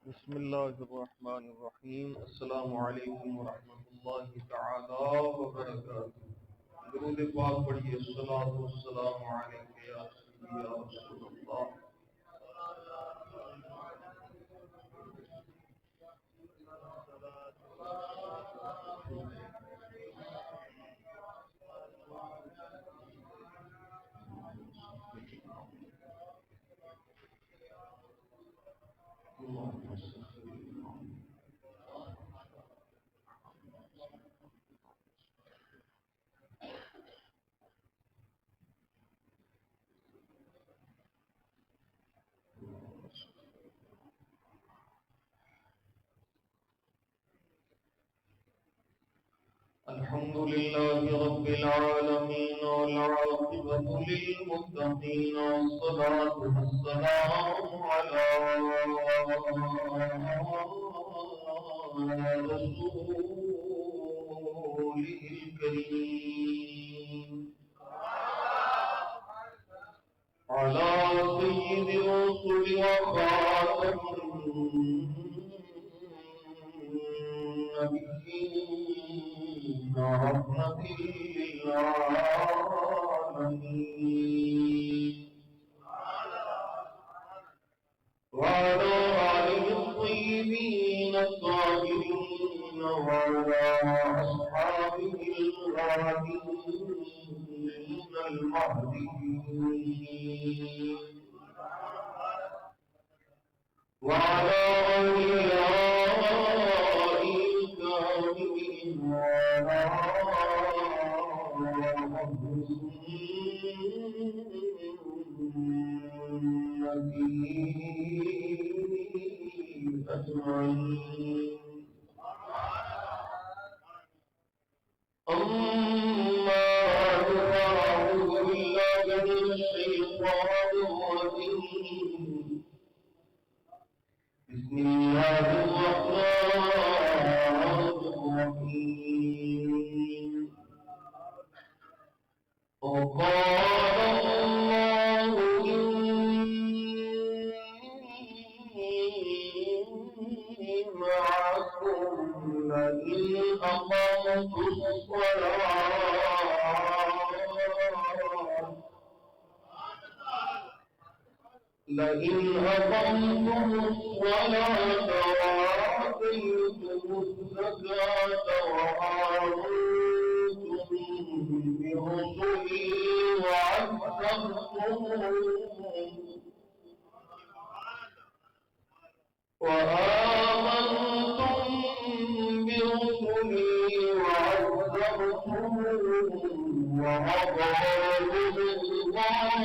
بسم الله الرحمن الرحيم. السلام عليكم ورحمة الله تعالى وبركاته. درود پاک پڑھیے. الصلاة والسلام عليك يا سيدي يا رسول الله. الحمد لله رب العالمين والعاقبة للمتقين والصلاة والسلام على رسوله الكريم على سيد الرسل وخاتم النبيين رحمة للعالمين وعلى آله الطيبين الطاهرين وعلى أصحابه الغالبين المهديين وعلى أوليائه الكاملين وعلى سنته أجمعين. أما بعد فأعوذ بالله من الشيطان الرجيم. بسم الله الرحمن الرحيم. وقال الله إني معكم لئن أقمتم الصلاة وآتيتم الزكاة وآمنتم برسلي وعزرتموهم وأقرضوا الله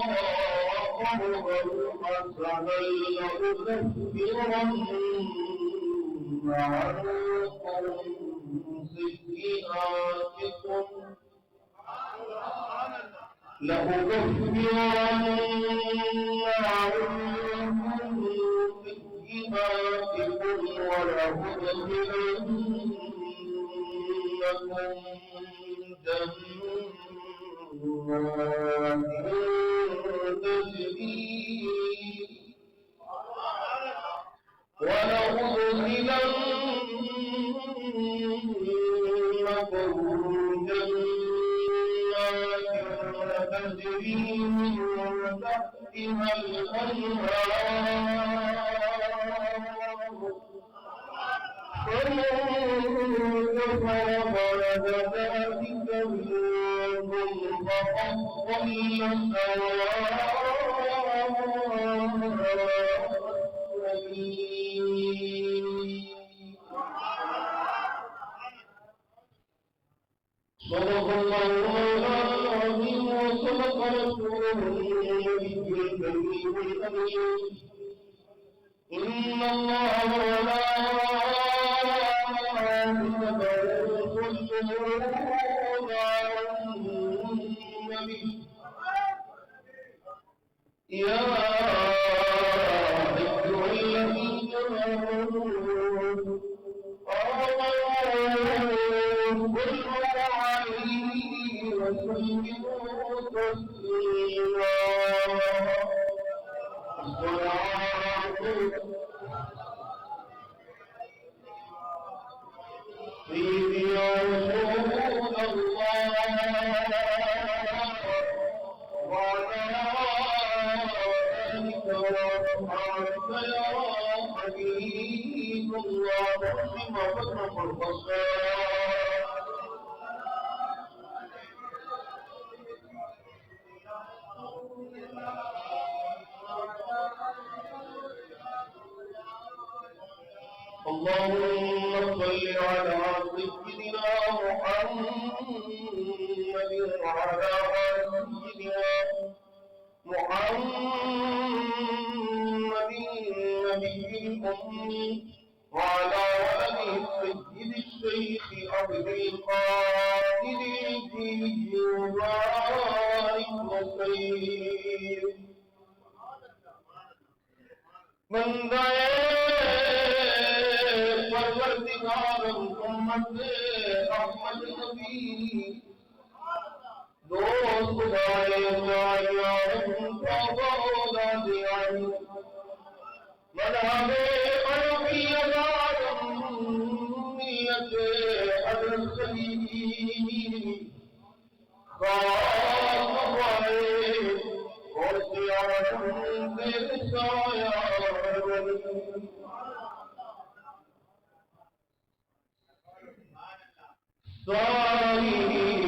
قرضا حسنا لأكفرن عنكم سيئاتكم ولأدخلنكم جنات تجري من تحتها الأنهار فمن كفر بعد ذلك منهم فقد ضل سواء السبيل. صدق الله العظيم وصدق رسوله النبي الكريم الأمين. إن الله وملائكته يصلون على النبي يا أيها الذين آمنوا صلوا عليه وسلموا تسليما. الصلاة يا رسول الله وعلى آلك وأصحابك يا حبيب الله وسلم وسلم اللهم صل على سيدنا محمد وعلى آل سيدنا محمد النبي الأمي وعلى ولده السيد الشيخ عبد القادر الجيلي وبارك وسلم بندہ پروردگار امت احمد نبی دوست دائے جائیان فاولا دیائی مدھابے عربی ادارم نیت حضرت صلیمی خواہ بائے اور سیاحتم دل سایا ساری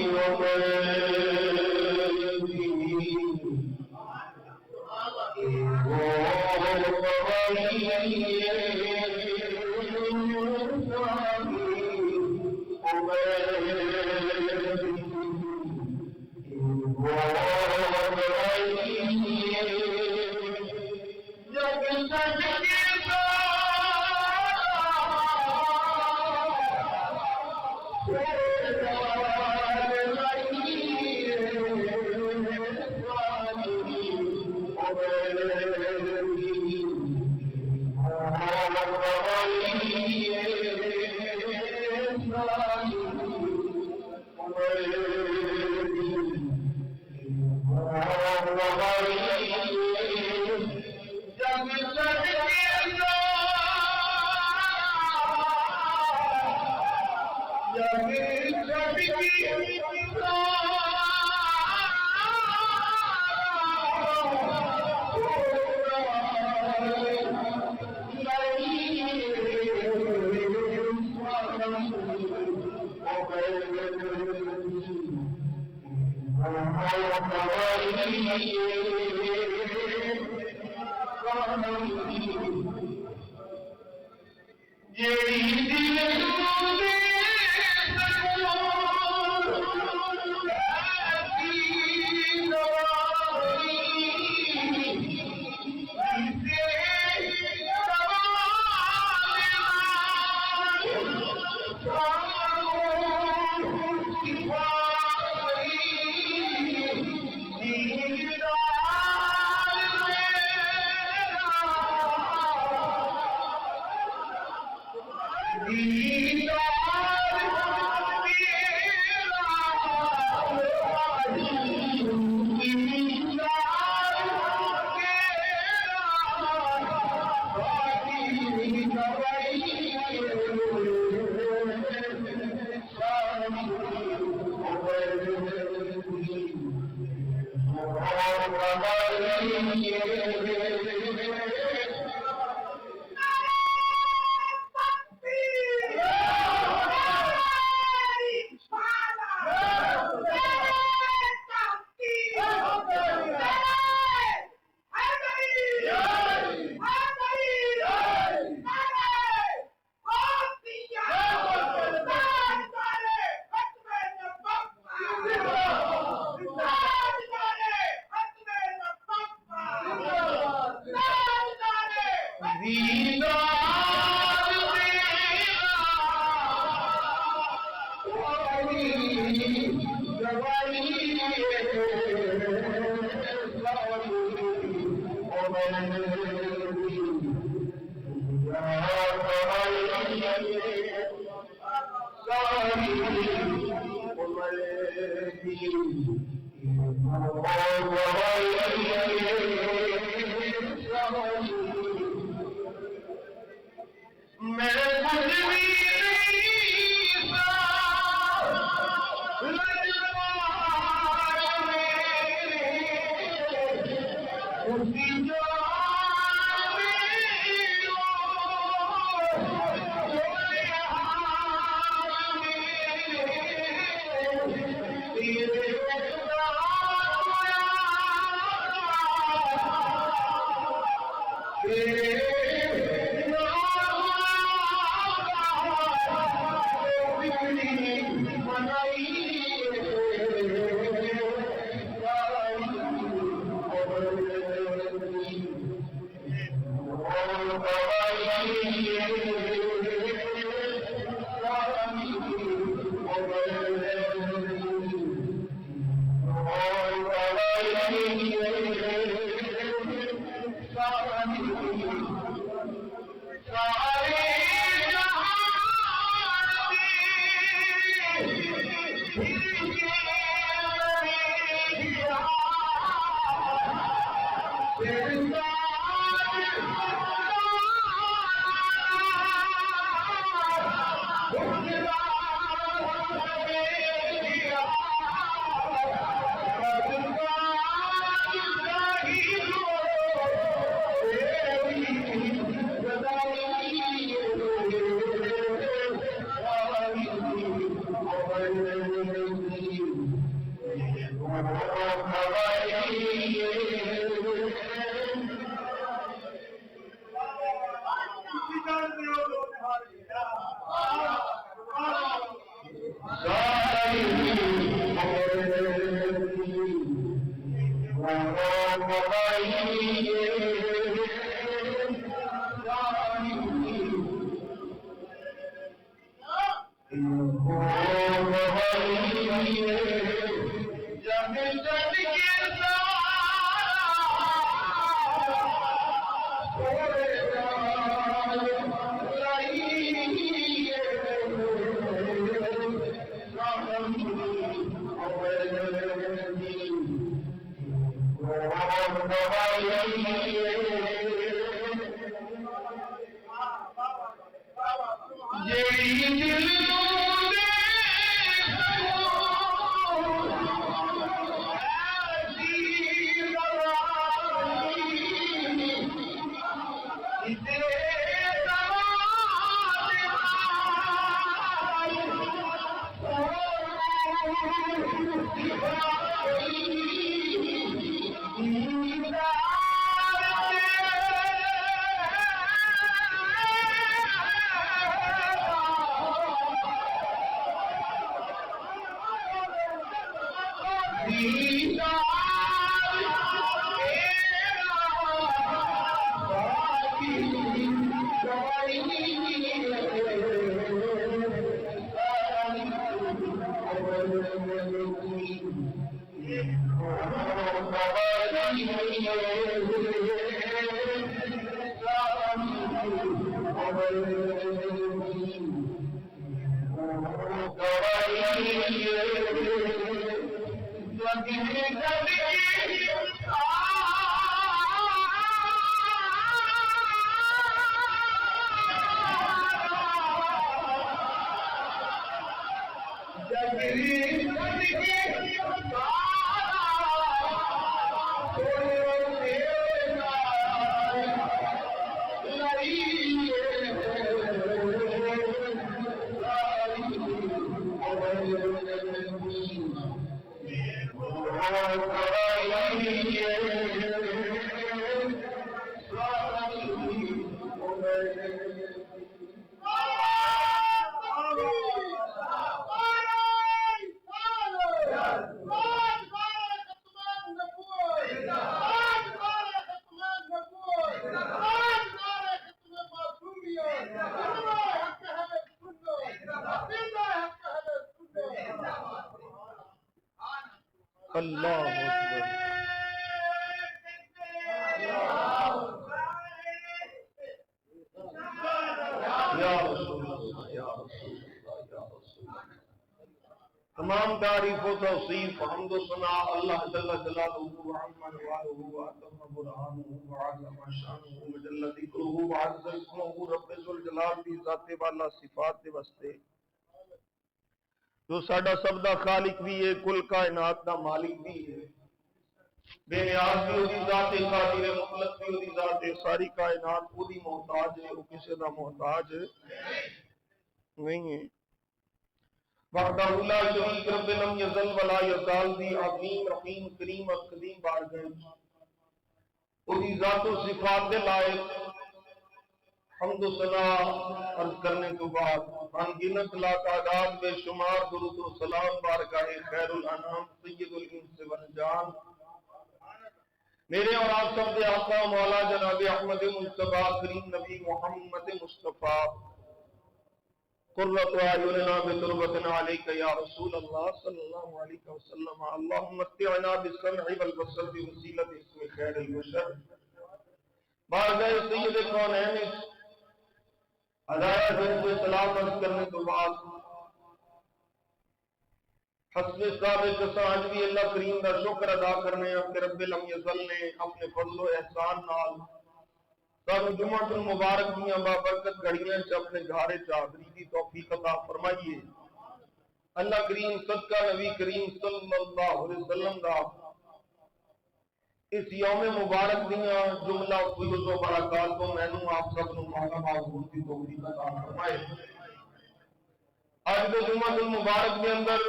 میں اللہ اکبر یا رسول اللہ یا رسول اللہ یا رسول اللہ۔ تمام تعریف و توصیف حمد و ثنا اللہ جل جلالہ و عظم جلالہ و اتم برہانہ و عظم شانہ و جل ذکرہ و عز اسمہ رب ذوالجلال دی ذات والا صفات دے واسطے جو ساڈا سب دا خالق بھی ہے، کل کائنات دا مالک بھی ہے، بے نیاز بھی ہوتی ذات قادر مطلق بھی ہوتی ذات ساری کائنات خود ہی محتاج ہے، وہ کسی دا محتاج نہیں ہے۔ وحدہ لا شریک رب لم یزل ولا یزال دی عظیم رحیم کریم اور قدیم بارگاہ وہی ذات و صفات دے لائق حمد و ثنا عرض کرنے کے بعد ان گنت لا تعداد بے شمار درود و سلام بارگاہ خیر الانام سید الانس والجان میرے اور آپ سب کے آقا مولا جناب احمد مصطفیٰ کریم نبی محمد مصطفیٰ قرۃ اعیننا بتربتنا علیک یا رسول اللہ صلی اللہ علیہ وسلم اللہم متعنا بالسمع والبصر بوسیلۃ اسم خیر البشر بارگاہ سید کونین ہدایت درود سلام عرض کرنے کے بعد حسب ثابت آج بھی اللہ کریم کا شکر ادا کرنے کہ رب لم یزل نے اپنے فضل و احسان نال سب جمعۃ المبارک دیاں بابرکت گھڑیاں چ اپنے گھر حاضری کی توفیق عطا فرمائیے۔ اللہ کریم صدقہ نبی کریم صلی اللہ علیہ وسلم دا اس یوم مبارک دیاں جملہ فیض و برکات کو مینوں آپ سب نوں مولا معذور کی توفیق عطا فرمائے۔ آج کے جمعۃ المبارک کے اندر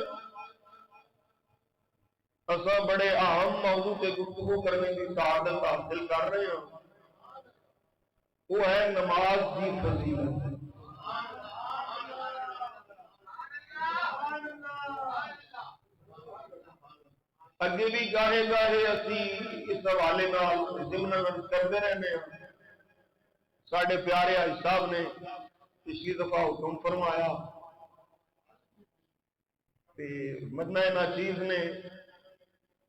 اساں بڑے اہم موضوع پہ گفتگو کرنے کی سعادت حاصل کر رہے ہیں، وہ ہے نماز کی فضیلت۔ اگے بھی گاہے گاہے اسی اس حوالے نال ضمن کرتے رہنے ہیں۔ ساڈے پیارے حاج صاحب نے پچھلی دفعہ حکم فرمایا تے مدنہ ناچیز نے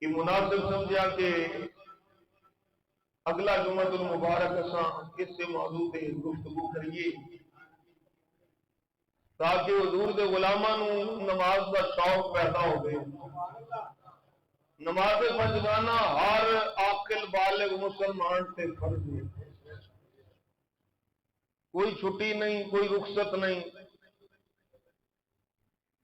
کہ مناسب سمجھا کہ اگلا جمعۃ المبارک اساں اس سے موضوع پہ گفتگو کریے تاکہ حضور دے غلاماں نوں نماز کا شوق پیدا ہوئے۔ نماز پنجگانہ ہر عاقل بالغ مسلمان سے فرض ہے، کوئی چھٹی نہیں، کوئی رخصت نہیں۔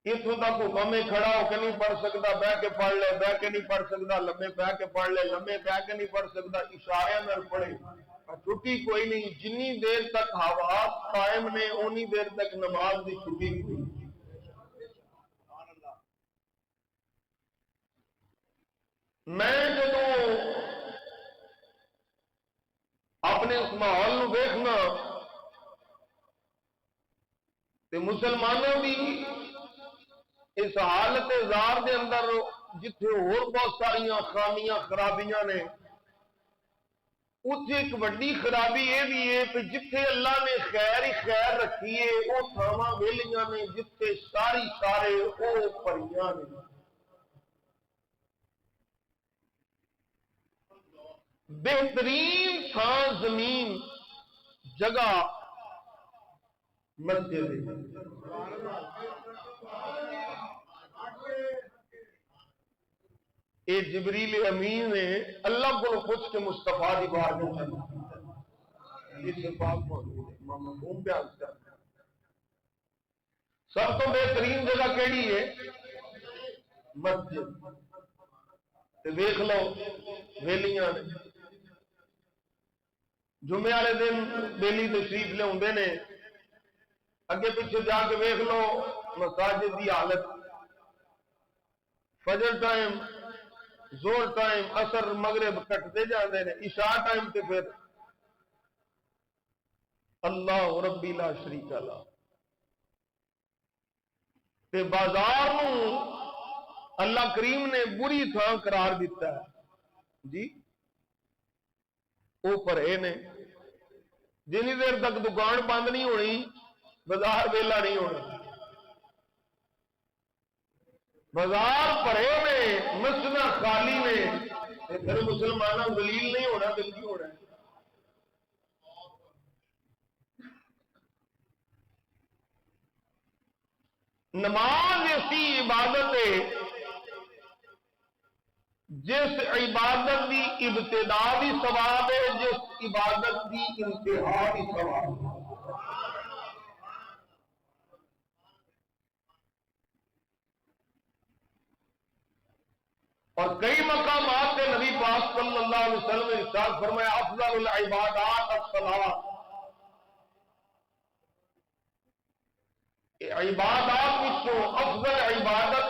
اتوں تک حکم کھڑا ہو کے نہیں پڑھ سکتا، بہ کے پڑھ لے، بہ کے نہیں پڑھ سکتا، لمے بہ کے پڑھ لے، لمے بہ کے نہیں پڑھ سکتا، اشارے میں پڑھے، چھٹی کوئی نہیں۔ جنی دیر تک حواس قائم نے اونی دیر تک نماز کی چھٹی کوئی۔ میں جدو اپنے اس ماحول نو دیکھنا تے مسلمانوں بھی اس حالت زار دے اندر جتھے اور بہت ساری خامیاں خرابیاں نے، اتنے ایک وڈی خرابی یہ بھی ہے کہ جتھے اللہ نے خیر ہی خیر رکھی ہے وہ تھاواں ویلیاں نے، جتھے ساری سارے وہ پریاں نے۔ بہترین تھان زمین جگہ مسجد ہے۔ اے جبریل امین نے اللہ کو پوچھ کے مصطفیٰ دی بارگاہ میں اس پاک موجود ہے مفہوم بیان کرتا ہے۔ سب تو بہترین جگہ کیڑی ہے؟ مسجد۔ تے دیکھ لو ویلیاں نے جمعے والے دن بیلی تشریف لے نے، اگے پیچھے جا کے ویکھ لو مساجد کی حالت، فجر ٹائم، زور ٹائم، اثر مغرب کٹتے جاندے نے، عشاء ٹائم تے پھر اللہ ربی لا شریک اللہ۔ تے بازار نو اللہ کریم نے بری تھان قرار دیتا ہے جی، وہ پرے نے۔ جنی دیر تک دکان بند نہیں ہونی بازار ویلا نہیں ہونا۔ بازار پرے میں، مسجد خالی میں، پھر مسلمانوں دلیل نہیں ہونا، دل کی ہونا ہے۔ نماز ایسی عبادت ہے جس عبادت کی ابتدا بھی ثواب ہے، جس عبادت کی انتہا بھی ثواب ہے۔ اور کئی مقامات پہ نبی پاک صلی اللہ علیہ وسلم نے ارشاد فرمایا افضل العبادات الصلاۃ، عبادات وچوں افضل عبادت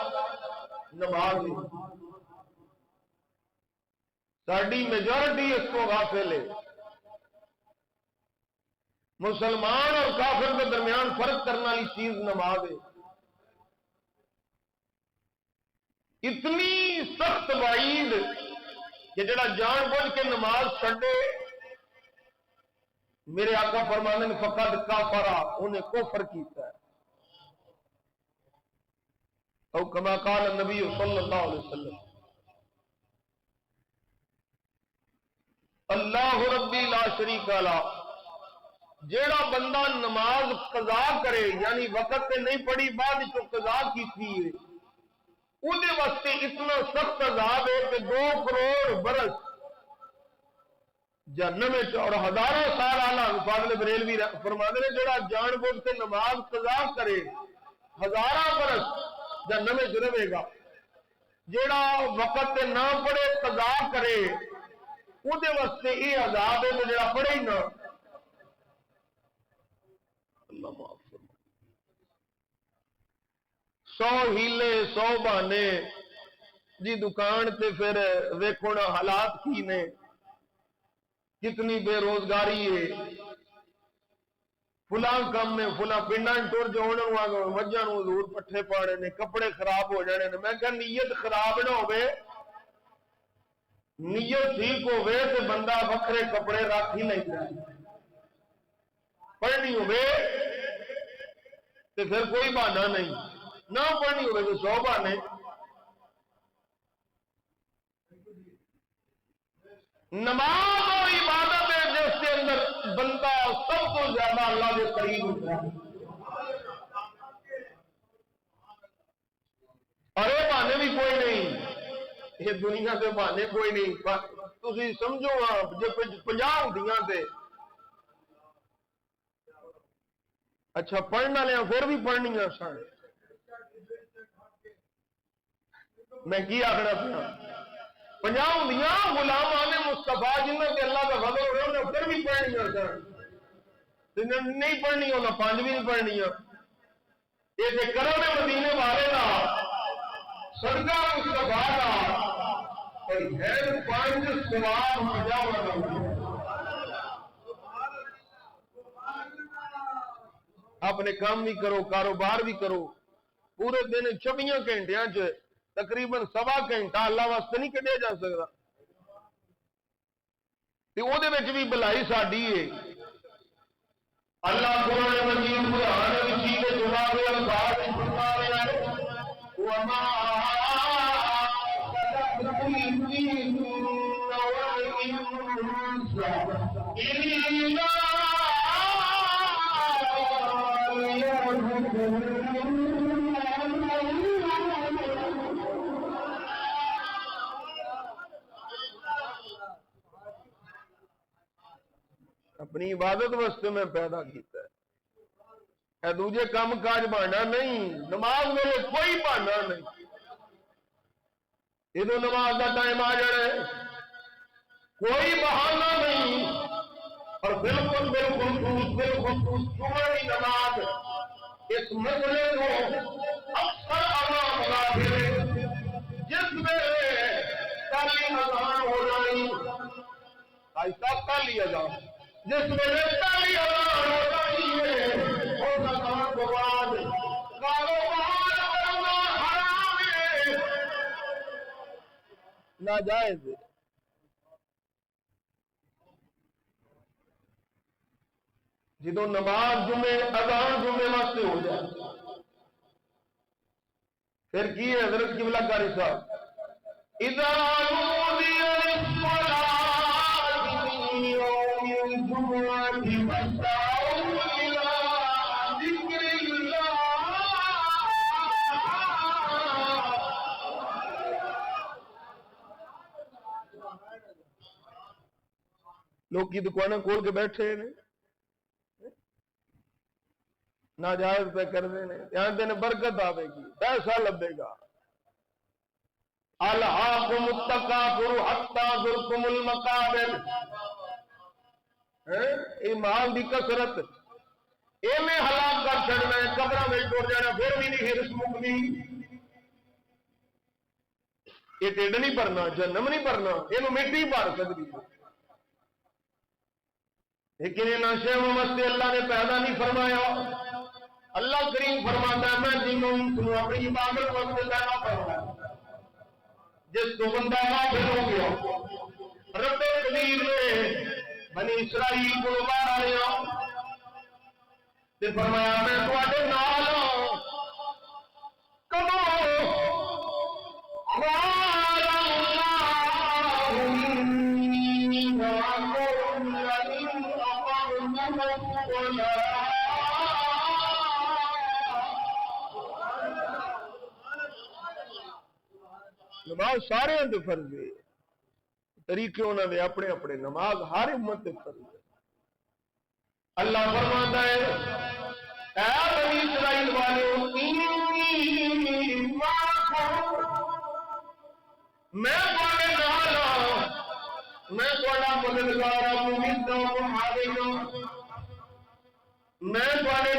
نماز ہے۔ ساری میجورٹی اس کو غافل ہے۔ مسلمان اور کافر کے درمیان فرق کرنے والی چیز نماز ہے. اتنی سخت وعید کہ جڑا جان بوجھ کے نماز چھڈے، میرے آقا فرمانے نے فقط کافرا، انہیں کفر کیتا ہے. او کما قال النبی صلی اللہ علیہ وسلم اللہ ربی لا شریک لا. جیڑا بندہ نماز قضا کرے یعنی وقت تے نہیں پڑھی بعد چ قضا کیتی ہے، اودے واسطے اتنا سخت عذاب ہے کہ 2 کروڑ برس جہنم وچ اور ہزاروں سال اعلی فاضل بریلوی فرماتے ہیں جڑا جان بوجھ کے نماز قضا کرے ہزاراں برس جہنم وچ رہے گا. جیڑا وقت تے نہ پڑھے قضا کرے اودے واسطے یہ عذاب ہے کہ جڑا پڑھے ہی نہ. اللہ معاف فرمائے. 100 ہیلے 100 بہانے جی دکان تے پھر ویکھو نا حالات کی نے، کتنی بے روزگاری ہے. فلاں کام میں فلاں پنڈاں ٹر جو مجھاں نوں حضور پٹھے پاڑے نے، کپڑے خراب ہو جانے نے. میں کہ نیت خراب نہ ہوے، نیت ٹھیک ہوے تے بندہ وکھرے کپڑے رکھ ہی لیندا ہے. پڑھنی ہوے تے پھر کوئی بہانہ نہیں، نہ پڑھنی ہوے تو 100 بہانے. نماز اور عبادت ہے جس کے اندر بندہ سب کو زیادہ اللہ کے قریب ہوتا ہے. اور یہ بہانے بھی کوئی نہیں، یہ دنیا کے بہانے کوئی نہیں. تسی سمجھو جو 50 ہوندیاں تے اچھا پڑھنے والے پھر بھی پڑھنیاں سن. میں کی آخنا پیا 50 ہوندیاں غلامان مصطفیٰ جنہوں کے اللہ کا فضل ہو رہا انہیں پھر بھی پڑھنیاں سن. نہیں پڑھنی انہیں 5 بھی نہیں پڑھنیاں. یہ کہ کرم مدینے والے دا صدقہ مصطفیٰ دا ہے 5 ثواب مجاور. اپنے کام بھی کرو، کاروبار بھی کرو، پورے دن 24 گھنٹیاں چ تقریباً 1.25 گھنٹہ اللہ واسطے نہیں کڈیا جا سکتا. وہ بھی بلائی ساری ہے. اللہ قرآن مجید قرآن مجید کے جواب الفاظ فرما رہا ہے وما خلقت الجن والانس الا اپنی عبادت واسطے میں پیدا کیتا ہے. اے دوجے کام کاج بہانا نہیں. نماز میرے کوئی بہانا نہیں. ادو نماز کا ٹائم آ جانا ہے کوئی بہانا نہیں. اور بالکل صبح کی نماز اس مسئلے کو اکثر عوام غافل جس میں پہلی اذان ہو جانی ایسا کر لیا جاؤ جس میں پہلی اذان ہو جانی ہے اس اذان کے بعد کاروبار کرنا حرام ہے، ناجائز ہے. جدو نماز جمعے اذان جمعے واسطے ہو جائے پھر کی ہے حضرت قبلہ قاری صاحب اذا نودی للصلاۃ من یوم الجمعۃ فاسعوا الی ذکر اللہ. لوگ کی دکانیں کھول کے بیٹھے ہیں ناجائز پہ کرتے ہیں. یہاں دن برکت آئے گی، پیسہ لبے گا. الہاکم التکاثر حتی زرتم المقابر. یہ مال دی کثرت میں ہلاک کر چڑنا ہے، قبروں میں ٹر جانا پھر بھی نہیں ہرس مکنی. یہ ٹھڈ نہیں بھرنا، جہنم نہیں بھرنا، یہ مٹی بھر سکتی. لیکن ان شیوں واسطے اللہ نے پیدا نہیں فرمایا. اللہ کریم فرماتا ہے میں جنوں تمہیں اپنی عبادت واسطے پیدا فرمایا. جس کو بندہ غافل ہو گیا رب قدیر نے بنی اسرائیل کو باہر آیا تے فرمایا میں تواڈے نال کدو نماز سارے دے فرض ہے. طریقے انہوں نے اپنے اپنے نماز ہر امت دے فرض ہے. اللہ فرماتا ہے اے بنی اسرائیل والو میں تواڈے نال ہاں میں تواڈا مددگار ہوں میں تواڈے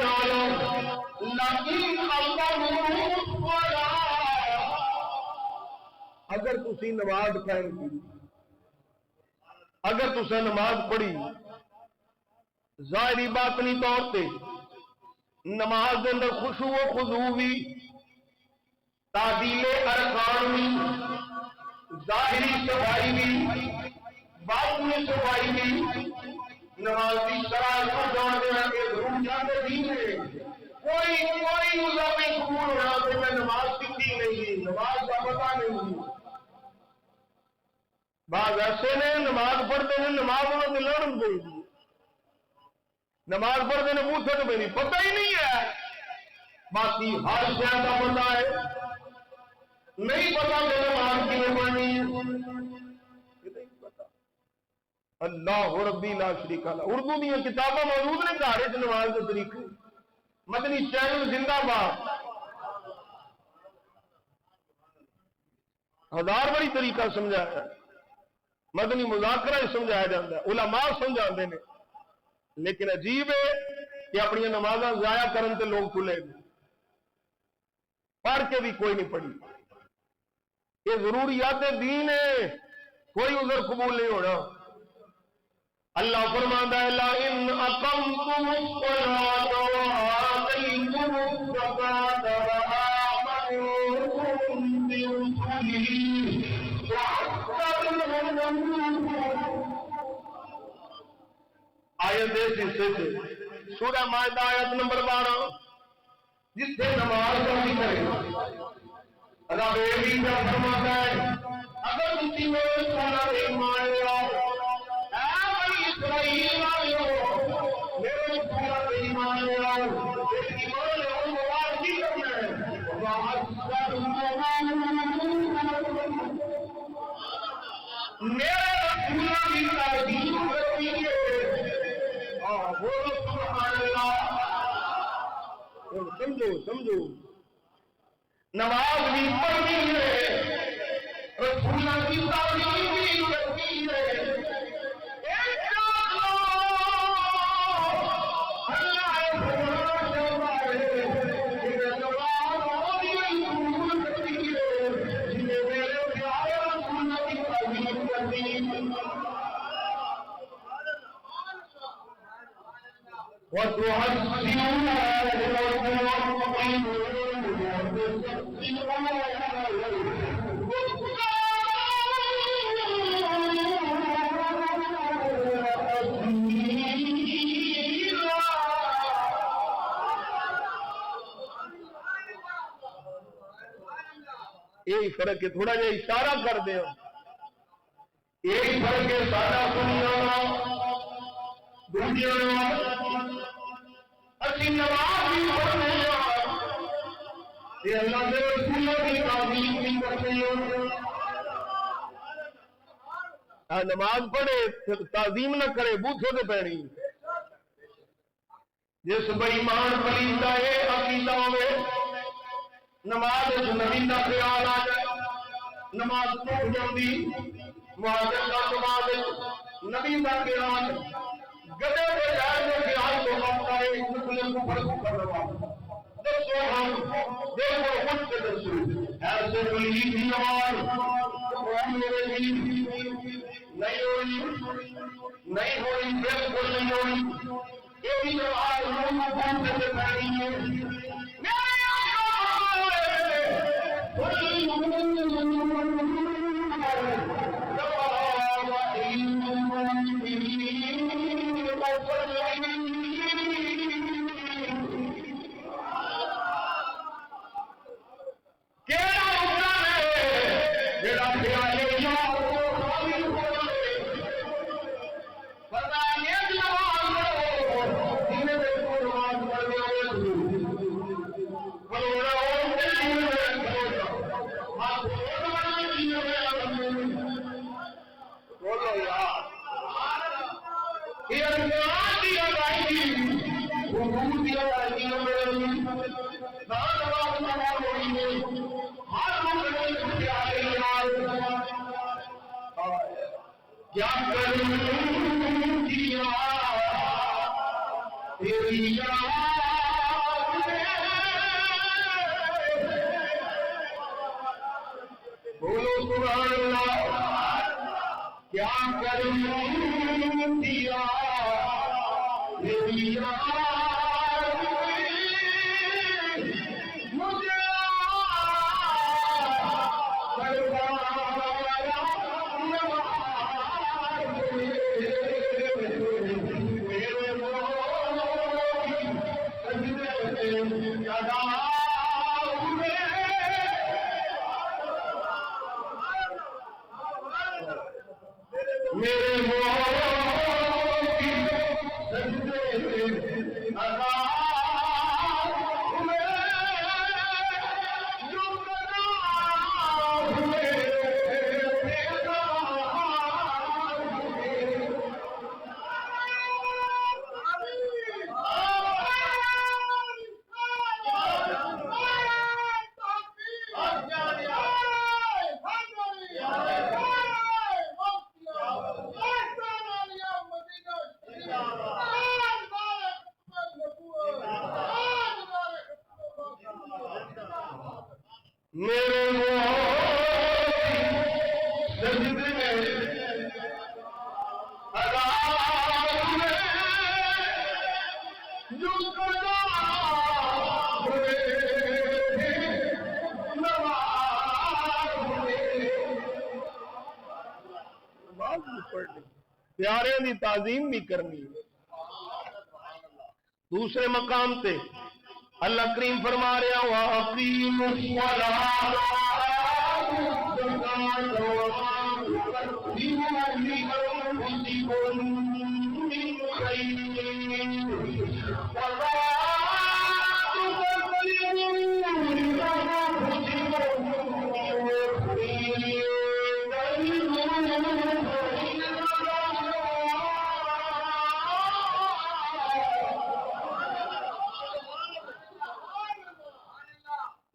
نال ہوں لیکن اگر تسی نماز قائم کی اگر تسا نماز پڑھی ظاہری باطنی طور پہ نماز کے اندر خشوع و خضوع بھی تعدیل ارکان بھی ظاہری صفائی بھی باطنی صفائی بھی نماز کی شرائط کو جانتے ہیں کہ ضرور جانتے دین ہے. کوئی مذہبی قبول ہونا تو میں نماز سیکھی نہیں نماز کا پتہ نہیں. بعض ایسے نے نماز پڑھتے ہیں نماز انہوں نے لڑن دے دی نماز پڑھتے ہیں منہ تھک نہیں پتہ ہی نہیں ہے. باقی ہر شے کا پتہ ہے نہیں پتا کہ نماز کیوں پڑھنی ہے. اللہ ربی لا شریک له اردو دیا کتابیں موجود نے گھر چ نماز کے طریقے. مدنی چینل زندہ باد ہزار بڑی طریقہ سمجھایا. مدنی مذاکرہ سمجھایا جاتا ہے علماء سمجھاتے ہیں. لیکن عجیب ہے کہ اپنی نماز ضائع کرن تے لوگ تلے پڑھ کے بھی کوئی نہیں پڑھی. یہ ضروریات دین ہے کوئی عذر قبول نہیں ہونا. اللہ فرماتا ہے لا ان اقمتم الصلاة وآتيتم الزكاة وآمنتم برسله آیت اس حصے سے سورہ مائدہ آیت نمبر 12 جس سے نماز کا ذکر ہے. رب یہ فرماتا ہے اگر تسی میرے سارا ایمان لاؤ اے بنی اسرائیل والو میرے سارا ایمان لاؤ ایمان لاؤ نماز کی کرنا ہے میرے رسولہ کی تعظیم کرنی ہے. بولو سبحان اللہ. سمجھو نماز بھی پڑھنی ہے رسولہ کی تعظیم بھی کرنی ہے. یہی فرق ہے تھوڑا جہا اشارہ کر دیں. یہی فرق ہے سارا دنیا اچھی نماز بھی پڑھنے اللہ کے رسولوں کی تعظیم بھی کرتے ہیں. نماز پڑھے تعظیم نہ کرے بوتھوں سے پہنی. جس بےمان پلیتا ہے عقیدہ میں نماز نبی کا خیال آ جائے نماز ٹوٹ جاتی نماز نبی کا خیال گدے کے جائے کے خیال کو کرتا ہے مسلم کو فرق کر رہا دسو ہم دیکھو خود سے دسو ایسے بلی کی نماز نہیں ہوئی نہیں ہوئی، بالکل نہیں ہوئی، یہ بھی جواب لوگوں بولتے ہوئے پڑی ہے۔ میرے کیا کروں دیا تیری یاد میں، بولو سبحان اللہ، کیا کروں دیا تیری یاد میں، مجھے پیارے دی تعظیم بھی کرنی۔ دوسرے مقام تے اللہ کریم فرما رہا وَأَقِيمُوا الصَّلَاةَ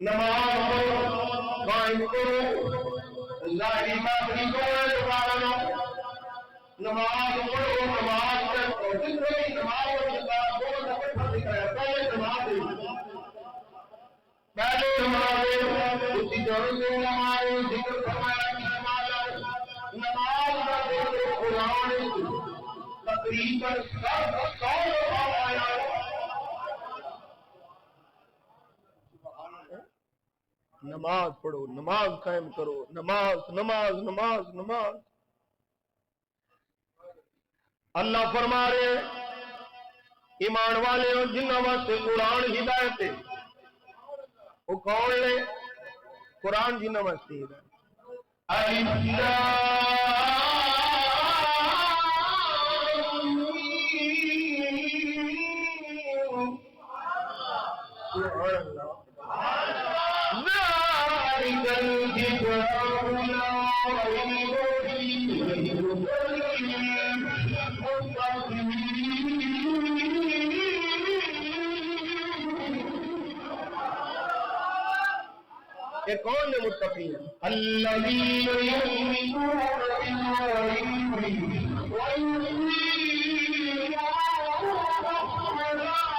نماز پڑھو، قائم کرو، ظاہری باطنی دونوں پڑھو، نماز پڑھو، نماز پڑھو، جس میں نماز پڑھو دو دفعہ فرض ہے، پہلے نماز اسی طرح سے نماز ذکر فرمایا کہ نماز کا ذکر قرآن تقریباً 100 دفعہ آیا۔ نماز پڑھو، نماز قائم کرو، نماز نماز نماز نماز۔ اللہ فرما رہے ایمان والے ہو جنہاں واسطے قرآن ہدایت ہے، وہ کون لے؟ قرآن جنہاں واسطے ہدایت۔ الف یہ کون ہے متقین؟ الذین یؤمنون بالغیب ویقیمون الصلاۃ۔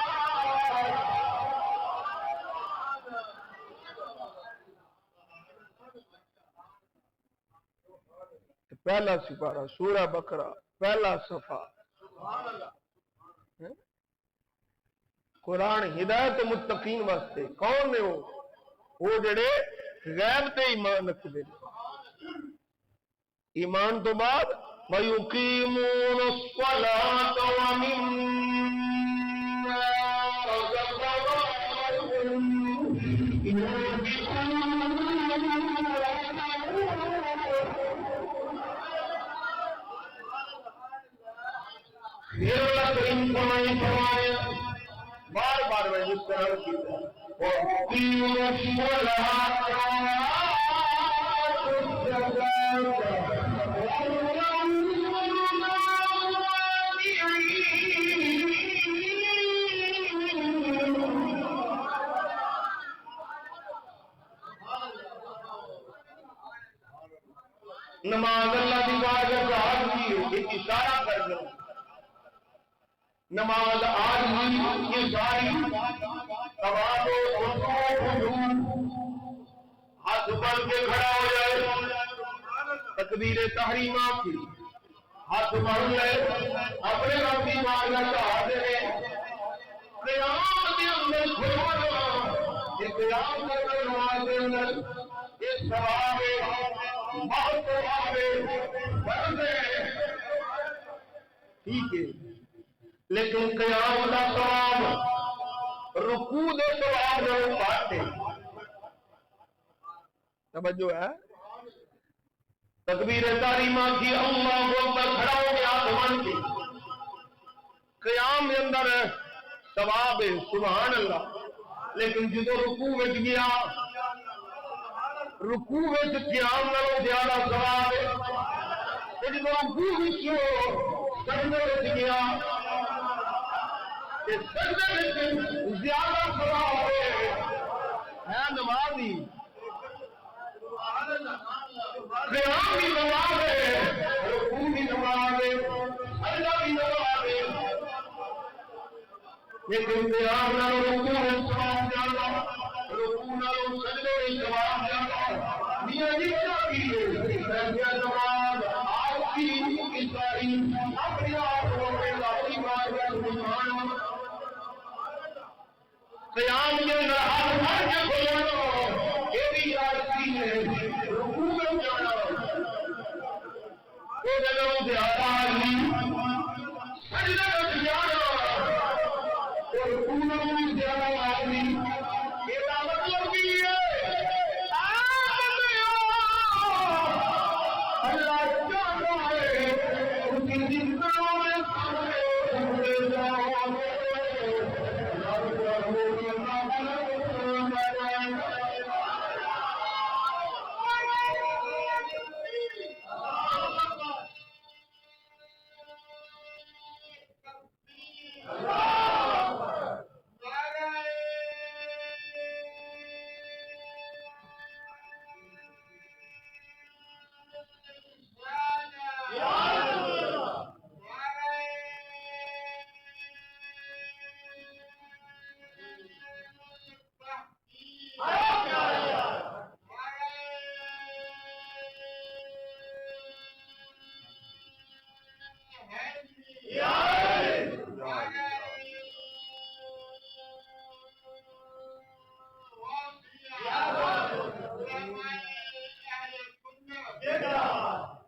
پہلا سپارہ سورہ بقرہ پہلا صفحہ قرآن ہدایت متقین واسطے کون نے وہ جڑے غیب تے ایمان رکھتے ہیں. ایمان تو بعد وَيُقِيمُونَ الصَّلَاةَ وَمِمَّا رَزَقْنَاهُمْ يُنْفِقُونَ. بار بار میں جس طرح کی وَيُقِيمُونَ الصَّلَاةَ نماز اللہ کی بات ہے اشارہ کر دو. نماز آج یہ ساری ہاتھ بن کے کھڑا ہو جائے تکبیر تحریمہ کی ہاتھ بن لے اپنے رب کی بارگاہ چاہ دے قیام کے اندر کھڑا یہ قیام کر نماز کے اندر یہ ثواب ہے بہت ثواب ہے فرض ہے ٹھیک ہے. لیکن قیام کا ثواب رکوع دے ثواب جو پاتے توجہ ہے. تکبیر تحریمہ کی اللہ اکبر کھڑا ہو گیا بن کے قیام کے اندر ثواب ہے سبحان اللہ. لیکن جدو رکوع وچ گیا رکوع وچ قیام نالوں زیادہ ثواب ہے. جدو رکوع وچ سجدے وچ گیا سجدے وچ زیادہ ثواب ہے نمازی. قیام بھی نماز ہے رکوع بھی نماز ہے سجدہ بھی نماز ہے. لیکن قیام نالوں رکوع میں ثواب زیادہ رکوع نالوں سجدے میں ثواب زیادہ. میاں جی کیا کیے نماز آپ کی عیسائی اپنے آپ کو اپنی بارگاہ مسلمان قیام کے اندر ہاتھ بھر کے کھلانا یہ بھی عادتی ہے رکوع میں جانا وہ جگہ زیادہ آدمی سجدے میں جانا اور رکوع میں زیادہ آدمی یہ مطلب بھی ہے اللہ چاہتا ہے ان کی زندگیوں میں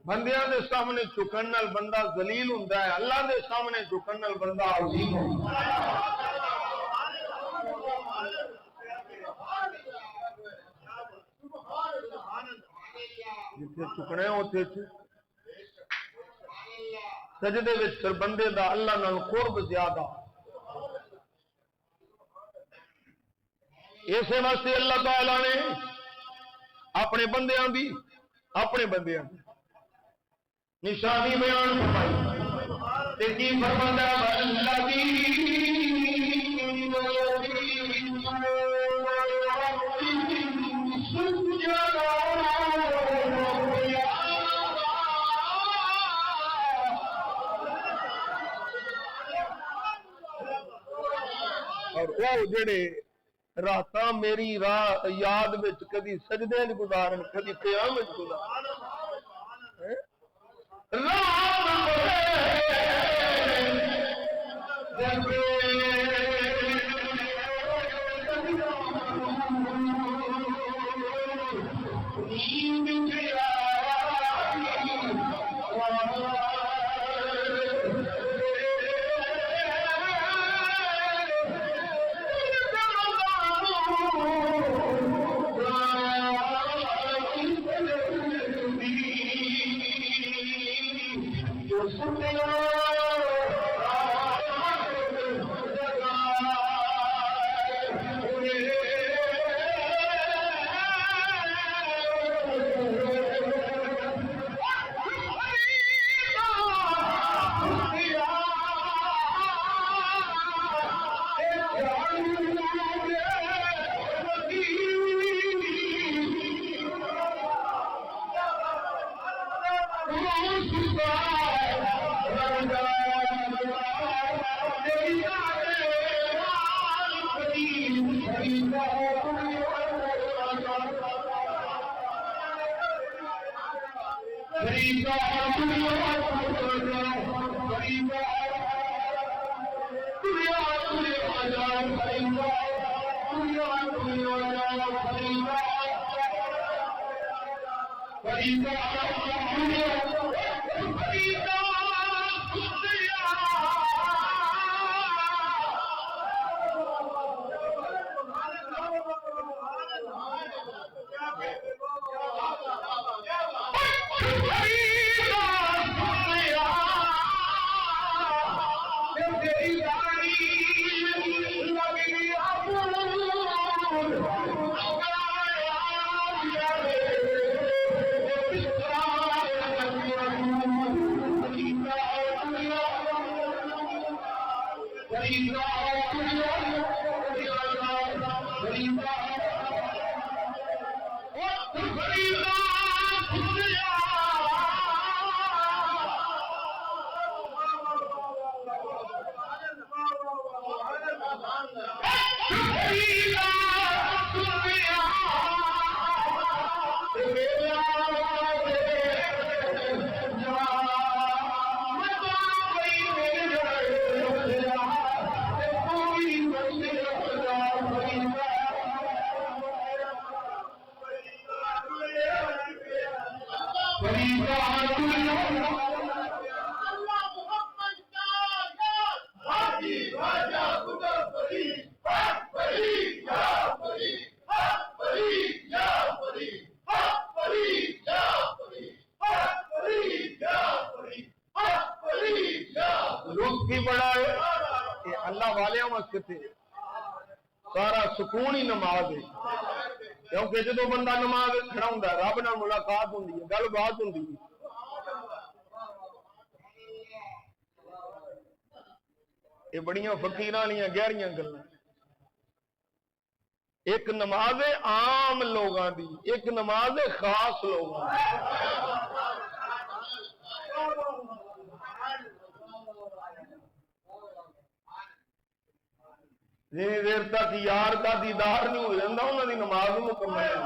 بندیاں دے سامنے جھکن نال بندہ ذلیل ہوندا ہے اللہ دے سامنے جھکن نال بندہ عظیم ہوندا ہے. جتھے جھکنے اوتھے سجدے وچ پھر بندے دا اللہ نال قرب زیادہ. اسے واسطے اللہ تعالی نے اپنے بندیاں دی نشانی بیان فرمائی تے کی فرماندا ہے اور وہ جڑے راتاں میری یاد وچ کدی سجدے وچ گزارن کدی قیام وچ گزارن رات سارا سکون ہی نماز ہے، کیونکہ جدو بندہ نماز کھڑا ہوں رب نال ملاقات ہوں گل بات ہوں۔ یہ بڑیاں فقیراں گہریاں گلاں، ایک نماز عام لوگاں دی، ایک نماز خاص لوگاں دی۔ جنی دیر تک یار کا دیدار نہیں ہو جاتا انہوں کی نماز مکمل ہے۔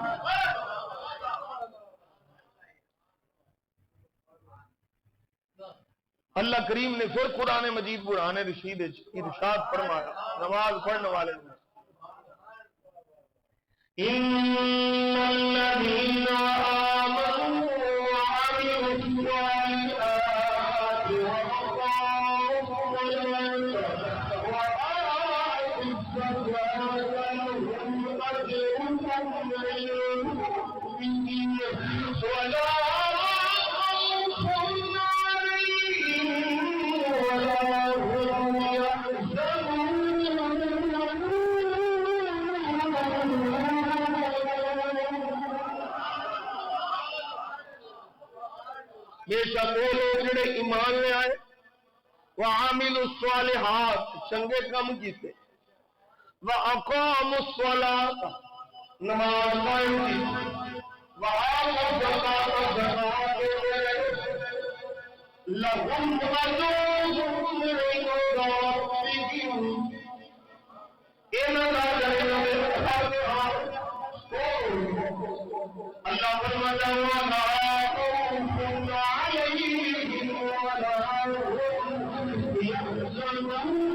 اللہ کریم نے پھر قرآن مجید برہان رشید ارشاد فرمایا نماز پڑھنے والے نے ان الذين آمنوا وعملوا الصالحات وأقاموا الصلاة وآتوا الزكاة لهم أجرهم غير ممنون ولا خوف عليهم ولا هم يحزنون بے شک وہ لوگ جڑے ایمان لے آئے وعاملوا الصالحات چنگے کام کیتے واقاموا الصلاۃ نماز قائم کی وآتوا الزکاۃ زکات لهم أجرهم عند ربهم إن اللہ فرماتا ہے ولا خوف عليهم ولا هم يحزنون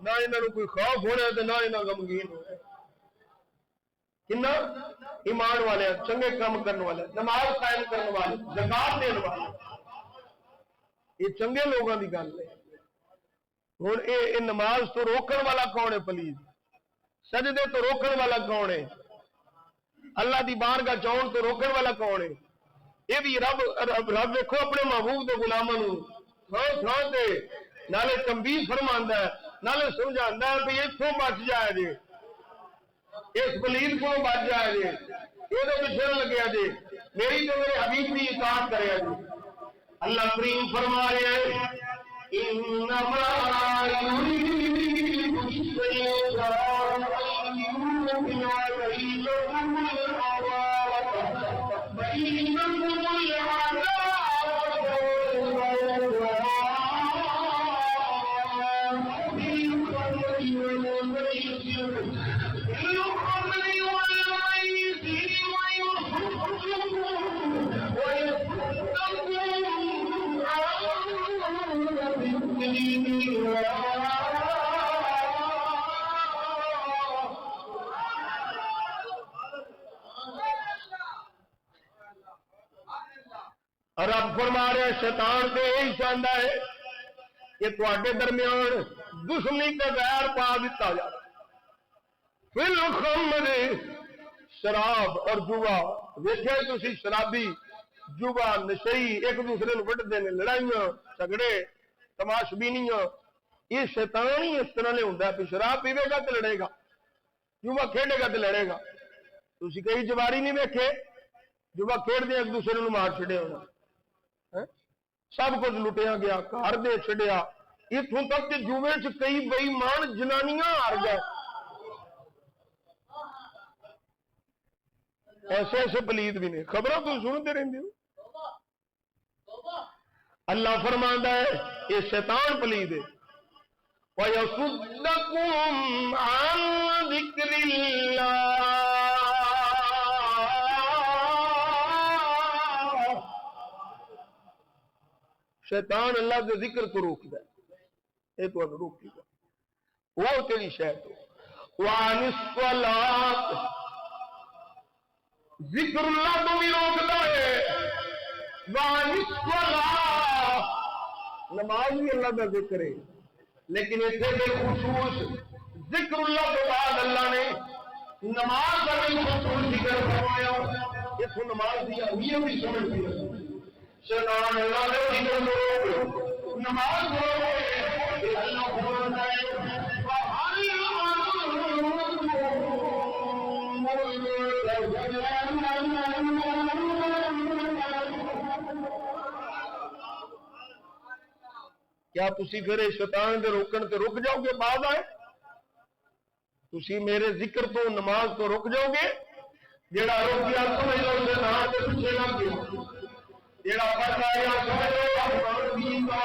نہ انہوں کوئی خوف ہونا تو نہ انہوں غمگین ہونا. کنا ایمان والے چنگے کام کرنے والے نماز قائم کرنے والے زکات دینے والے یہ چنگے لوگوں کی گل ہے. ہوں یہ نماز تو روکن والا کون ہے پلیز؟ سجدے تو روکن والا کون ہے؟ اللہ دی بارگاہ جاؤن تو روکن والا کون ہے؟ یہ بھی رب دیکھو اپنے محبوب کے غلاموں تھان تھان سے نالے تنبیہ فرماندا ہے نالے سمجھاندا ہے کہ اتوں بچ جائے جی اس پلیت کو بچ جائے جی یہ پیچھے لگیا جی میری تو میرے حبیب کی اطاعت کرے جی. اللہ کریم فرما رہے ہیں انما يريد الشيطان ان يوقع بينكم العداوة اور اب فرما رہے شیطان سے یہی چاہتا ہے کہ تواڈے درمیان دشمنی کا غیر پا دیتا جائے. فی الخمر شراب اور جوا ویکھے تسی شرابی جوا نشئی ایک دوسرے نو وڈتے ہیں لڑائیاں جھگڑے تماش بینیاں یہ شیطان ہی اس طرح لے ہوندا ہے کہ شراب پیوے گا تو لڑے گا جوا کھیڈے گا تو لڑے گا. تسی کئی جواری نہیں ویکھے جوا کھیڈ دے ایک دوسرے نو مار چھڑے ہونا سب کچھ لٹیا گیا گھر دے چھڑیا اتوں تک کہ جوے چ کئی بے ایمان جنانیاں ہار گئے. ایسے ایسے پلیت بھی نہیں خبروں تو سنتے رہتے ہو. اللہ فرماندا ہے یہ شیطان پلیت ہے وَيَصُدَّكُمْ عَنْ ذِكْرِ اللَّهِ شیطان اللہ کے ذکر کو روکتا ہے یہ تو روکی گا وہ تیری شاید ہو. وَعَنِ الصَّلَاةِ ذکر اللہ تو بھی روکتا ہے. وَعَنِ الصَّلَاةِ نماز بھی اللہ کا ذکر ہے لیکن اتنے بالخصوص ذکر اللہ کے بعد اللہ نے نماز کا بھی خصوص ذکر فرمایا. اس کو نماز کی اہمیت بھی سمجھتی ہے. شیطان اللہ نے ذکر کرو نماز پڑھو اللہ فرماتا ہے کیا تسی پھر شیطان دے روکن تے رک جاؤ گے بعد آئے تسی میرے ذکر تو نماز تو رک جاؤ گے جیڑا رک گیا سمجھ لو شیطان کے پیچھے لگ گیا جیڑا پڑھا یا سمجھ لو اپنا دین کا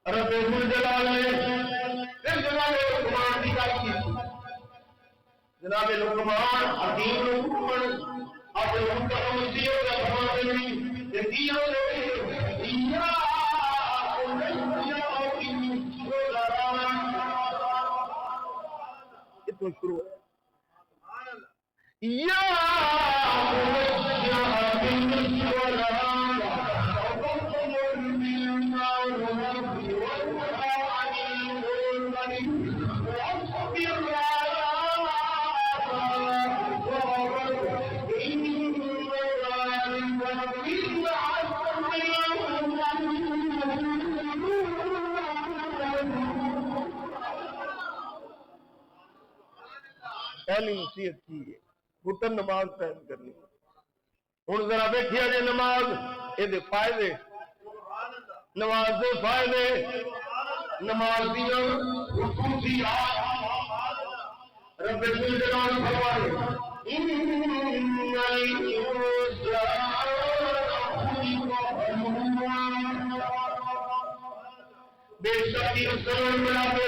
رب الجلال نے پھر جناب لقمان کی گل کی جناب لقمان حکیم لقمان اپنے حکم نصیحت کا فرمان نہیں کہ دیو نے اتنا شروع یا پہلی نصیحت کی ہے گھٹن نماز قائم کرنی. ہوں ذرا دیکھیا جی نماز یہ فائدے نماز دے فائدے نماز دیا خصوصیات رب الجلال فرمائے بے شک انسان بنا بے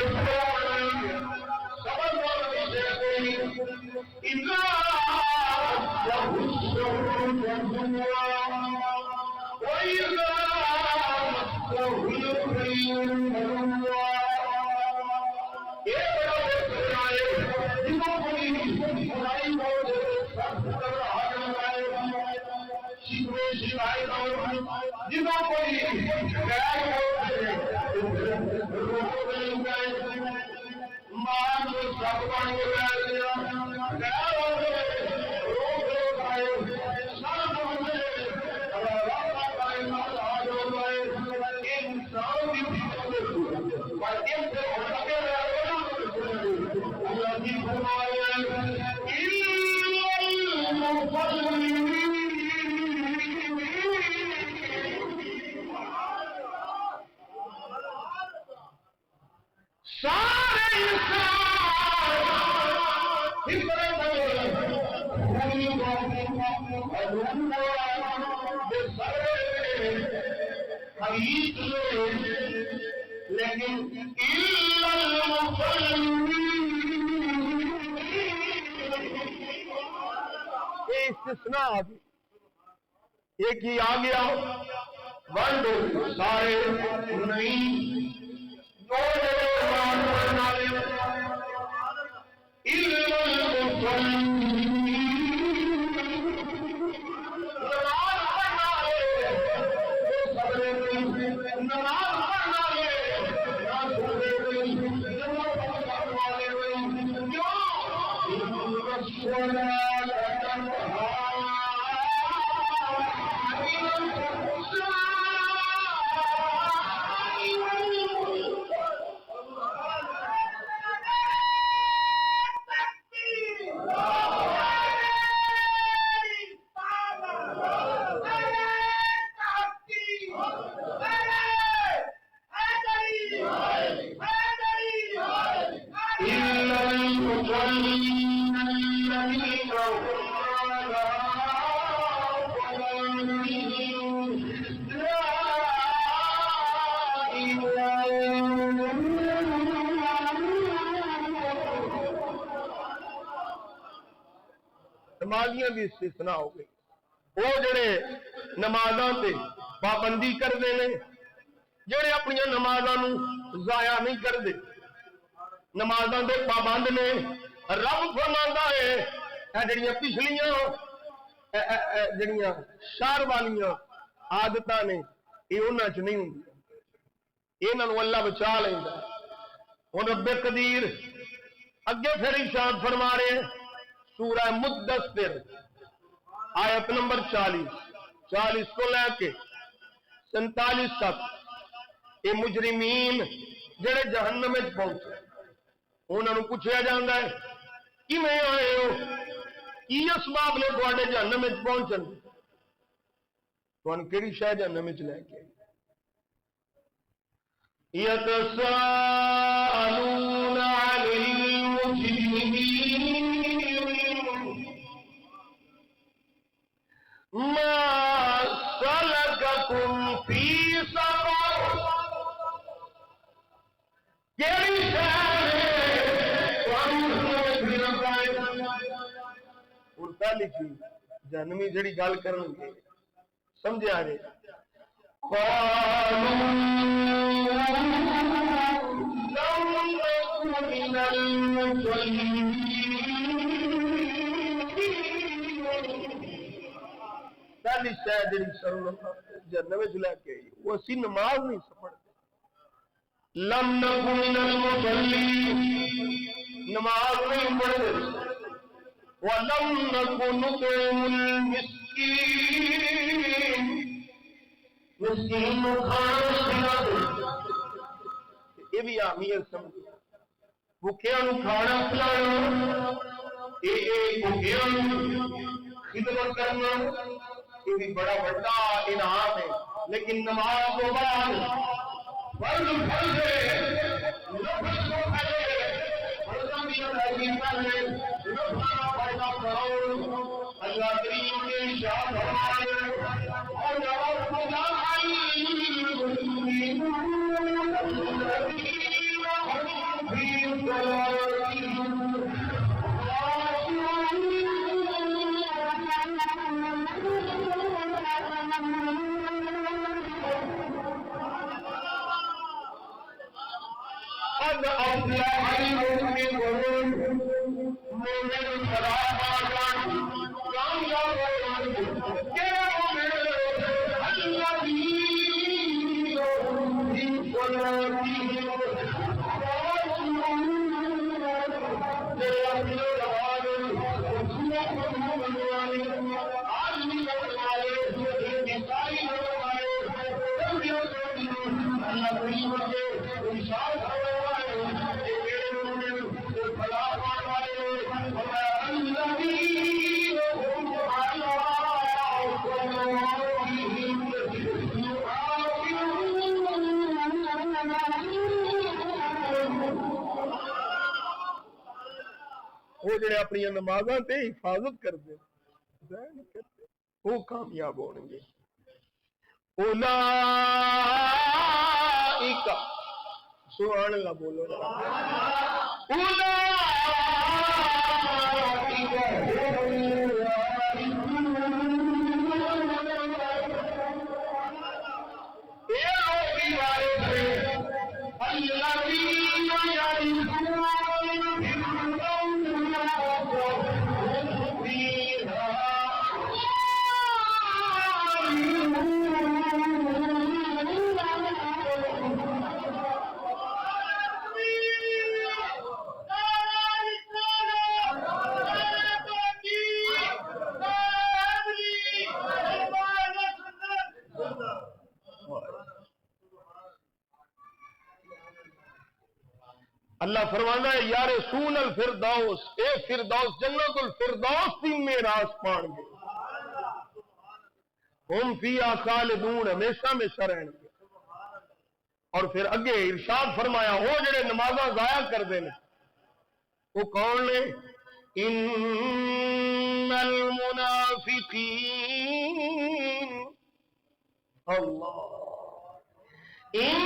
جنہوں کوئی مان سب بن لیکن استثناء ایک ہی آ گیا ورڈ سارے نہیں دو نمازیاں بھی استثناء ہو گئی وہ جڑے نمازاں تے پابندی کرتے ہیں جڑے اپنی نمازاں نو ضائع نہیں کرتے نمازاں دے پابند نے رب فرماندا ہے اے جڑیاں پچھلیاں جڑیاں شر والیاں عادتاں نے یہ انہاں چ نہیں ہوندیاں انہاں نو اللہ بچا لیندا ہن رب قدیر اگے پھر ارشاد فرما رہے ہیں سورہ مدثر آیت نمبر 40 کو لے کے 47 تک یہ مجرمین جڑے جہنم میں پہنچے انہوں نے پوچھا جاتا ہے کہ میں آئے ہو کی اسباب نے تواڈے جہنم میں پہنچن تھانوں کیڑی شے جہنم میں لے کے یتساءلون عن المجرمین ما سلککم فی سقر کیڑی شے پہلی چیز جہنمی جڑی گل کرن گے سمجھا رہے پہلی شاید جڑی جہنم لے کے آئی وہ اسی نماز نہیں پڑھتے لم نکن من المصلین نماز نہیں پڑھتے وَلَمْ نَكُ نُطْعِمُ الْمِسْكِينَ مسکین کو کھانا کھلا دے یہ بھی اہمیت سمجھو بھوکیاں نو کھانا کھلانا بھوکیاں نو خدمت کرنا یہ بھی بڑا بڑا انعام ہے لیکن نماز کو بعد فرض ہے نفل کو پہلے فرضاں بھی ادائیگی پہلے اللہ کریم کے ارشاد فرمائے اور اللہ کریم کے ارشاد فرمایا ہے کہ میرے مومن فلاح پانے والے فرمایا الذین هم علی صلواتہم وہ جڑے اپنی نمازاں تے حفاظت کرتے وہ کامیاب ہوں گے. اولئک سبحان اللہ بولو اللہ فرمانا ہے یا رسول الفردوس اے فردوس جنت الفردوس دی میراث پان گے ہم فیہا خالدون ہمیشہ ہمیشہ رہن گے. اور پھر اگے ارشاد فرمایا وہ جڑے نمازاں ضائع کر دے نے وہ کون نے ان المنافقین اللہ ان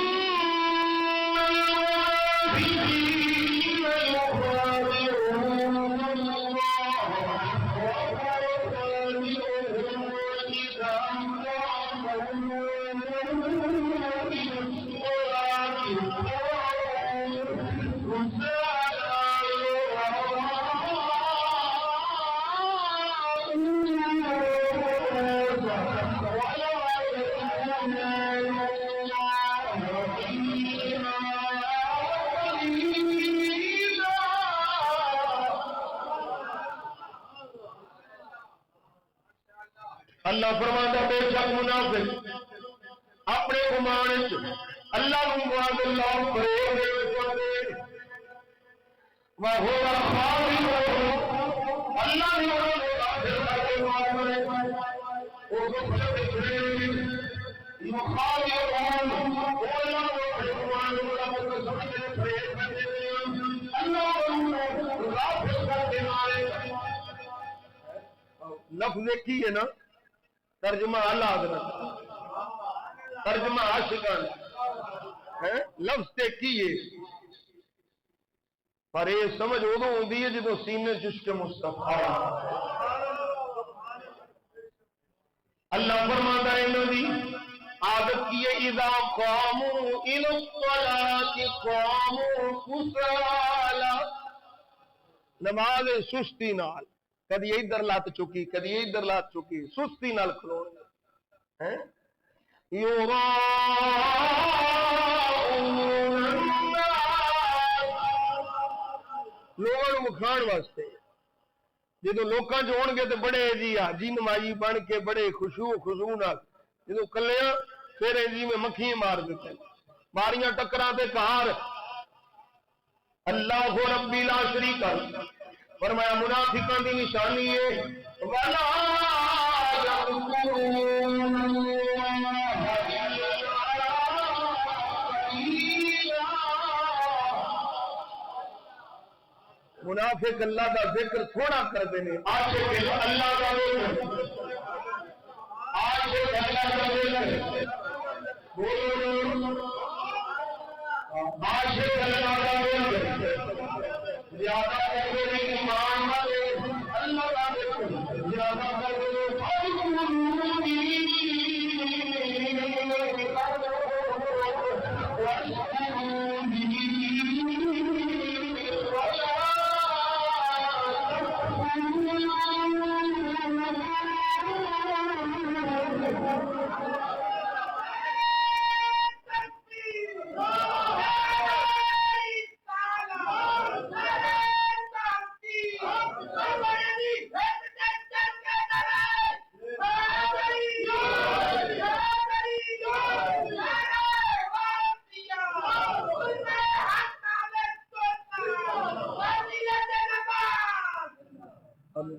اللہ فرماتا بے شک منافق اپنے گمان اللہ کو مراد اللہ فریب کرتے وہ اللہ نے لفظ دیکھی ہے نا ترجمہ اللہ حضرت ترجمہ عاشقان لفظ تے کیے پر یہ سمجھ ادو ہوندی ہے جدو سینے چشک مصطفیٰ اللہ فرماتا ہے انہوں دی عادت کی ہے اذا قاموا الى الصلاة قاموا کسالا نماز سستی نال کدی ادھر لات چکی کدی ادھر لات چکی سستی نال کھلو لوگوں مکھان واسطے جدو لوکاں چ ہون گے تو بڑے جی حاجی نمائی بن کے بڑے خضوع نال جدو کلیا پھر جی میں مکھی مار دیتے ماریاں ٹکراں تے کار اللہ ربی لا شریک فرمایا منافقاں دی نشانی ہے ولا منافق اللہ دا ذکر تھوڑا کرتے ہیں عاشق اللہ دا ذکر عاشق اللہ دا ذکر عاشق اللہ دا ذکر زیادہ کرتے ہیں ایمان والے اللہ دا ذکر زیادہ کرتے ہیں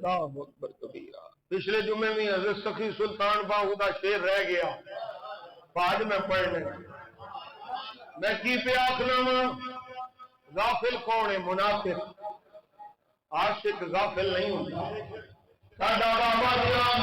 اللہ اکبر کبیرہ۔ پچھلے جمعے میں حضرت سخی سلطان باہو دا شعر رہ گیا، بعد میں پڑھنے میں کی پہ آخنا وا، غافل کون ہے؟ منافق۔ عاشق غافل نہیں ہوتا۔ ساڈا بابا جناب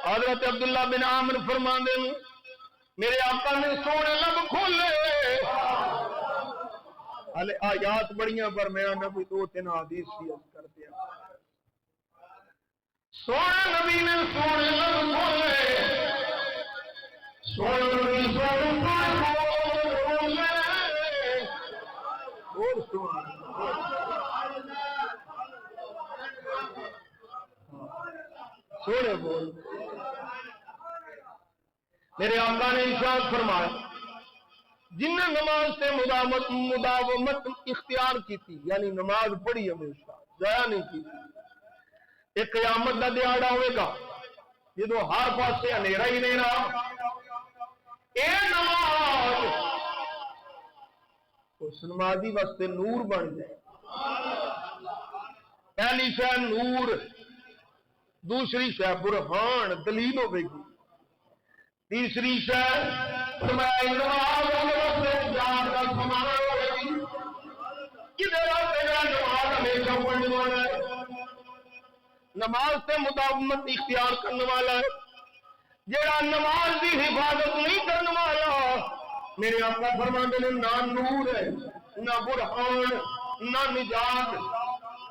حضرت عبداللہ بن عامر فرماندے ہیں میرے آقا نے سونے لب کھولے، آیات بڑیاں پر میں آنا کوئی دو تین حدیث کی عرض کر دیا۔ سونے نبی نے سونے لفظ بولے، سونے نبی سونے سونے بول۔ میرے آقا نے ارشاد فرمایا جن نے نماز سے مداومت اختیار کی تھی، یعنی نماز پڑھی ہمیشہ ضائع نہیں کی، ایک قیامت کا دیہڑا ہوئے گا جدو ہر پاسے اندھیرا ہی نیرا، اے نماز اس نمازی واسطے نور بن جائے۔ پہلی شے نور، دوسری شے برہان دلیل ہوے گی، تیسری شے فرمایا نماز واسطے جان کا سامان ہوے گی، کدھر تیرا نماز ہمیشہ پڑھنے والا ہے، نماز سے مداومت اختیار کرنے والا ہے، جڑا نماز کی حفاظت نہیں کرنے والا میرے آقا فرماتے ہیں نہ نور ہے نہ برہان نہ نجات،